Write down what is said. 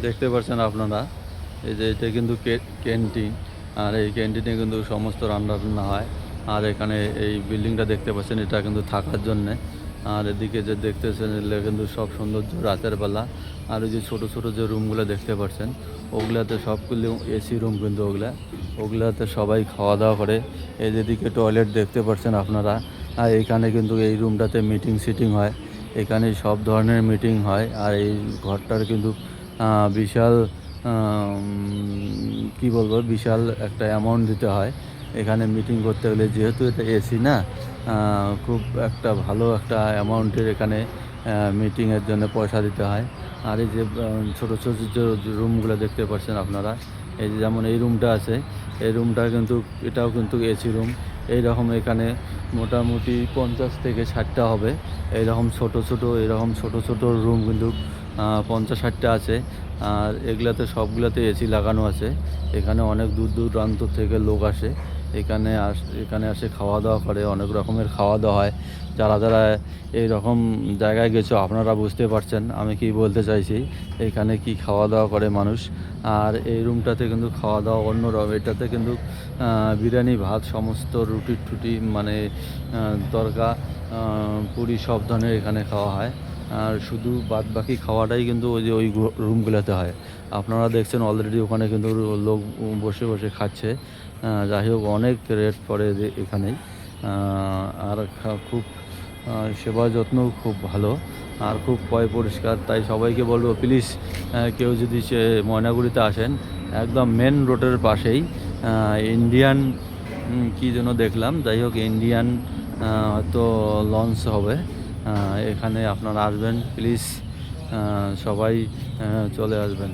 দেখতে পাচ্ছেন আপনারা, এই যে এটা কিন্তু ক্যান্টিন। আর এই ক্যান্টিনে কিন্তু সমস্ত রান্না বান্না হয়। আর এখানে এই বিল্ডিংটা দেখতে পাচ্ছেন, এটা কিন্তু থাকার জন্যে। আর এদিকে যে দেখতেছেন, এগুলো কিন্তু সব সৌন্দর্য রাতের বেলা। আর ওই যে ছোটো ছোটো যে রুমগুলো দেখতে পাচ্ছেন, ওগুলাতে সবগুলো এসি রুম, কিন্তু ওগুলাতে সবাই খাওয়া দাওয়া করে। এই যেদিকে টয়লেট দেখতে পাচ্ছেন আপনারা। আর এখানে কিন্তু এই রুমটাতে মিটিং সিটিং হয়, এখানে সব ধরনের মিটিং হয়। আর এই ঘরটার কিন্তু বিশাল কি বলবো, বিশাল একটা অ্যামাউন্ট দিতে হয় এখানে মিটিং করতে গেলে। যেহেতু এটা এসি না, খুব একটা ভালো একটা অ্যামাউন্টের এখানে মিটিংয়ের জন্য পয়সা দিতে হয়। আর এই যে ছোটো ছোটো যে রুমগুলো দেখতে পাচ্ছেন আপনারা, এই যে যেমন এই রুমটা আছে, এই রুমটা কিন্তু এটাও কিন্তু এসি রুম। এইরকম এখানে মোটামুটি 50 থেকে 60টা হবে। এইরকম ছোটো ছোটো রুম কিন্তু 50-60টা আছে। আর এগুলাতে সবগুলাতে এসি লাগানো আছে। এখানে অনেক দূর দূরান্ত থেকে লোক আসে, এখানে আসে খাওয়া দাওয়া করে। অনেক রকমের খাওয়া দাওয়া হয়। যারা এই রকম জায়গায় গেছো আপনারা বুঝতে পারছেন আমি কি বলতে চাইছি, এখানে কি খাওয়া দাওয়া করে মানুষ। আর এই রুমটাতে কিন্তু খাওয়া দাওয়া অন্যরকম। এটাতে কিন্তু বিরিয়ানি, ভাত, সমস্ত রুটি টুটি মানে তরকা, পুরি সব ধরনের এখানে খাওয়া হয়। আর শুধু বাদ বাকি খাওয়াটাই কিন্তু ওই রুমগুলোতে হয়। আপনারা দেখছেন অলরেডি ওখানে কিন্তু লোক বসে বসে খাচ্ছে। যাই হোক, অনেক রেট পড়ে এখানেই। আর খুব সেবা যত্নও খুব ভালো, আর খুব পরিষ্কার। তাই সবাইকে বলবো, প্লিজ কেউ যদি সে ময়নাগুড়িতে আসেন, একদম মেন রোডের পাশেই ইন্ডিয়ান কী যেন দেখলাম, যাই হোক ইন্ডিয়ান হয়তো লঞ্চ হবে। এখানে আপনারা আসবেন প্লিজ, সবাই চলে আসবেন।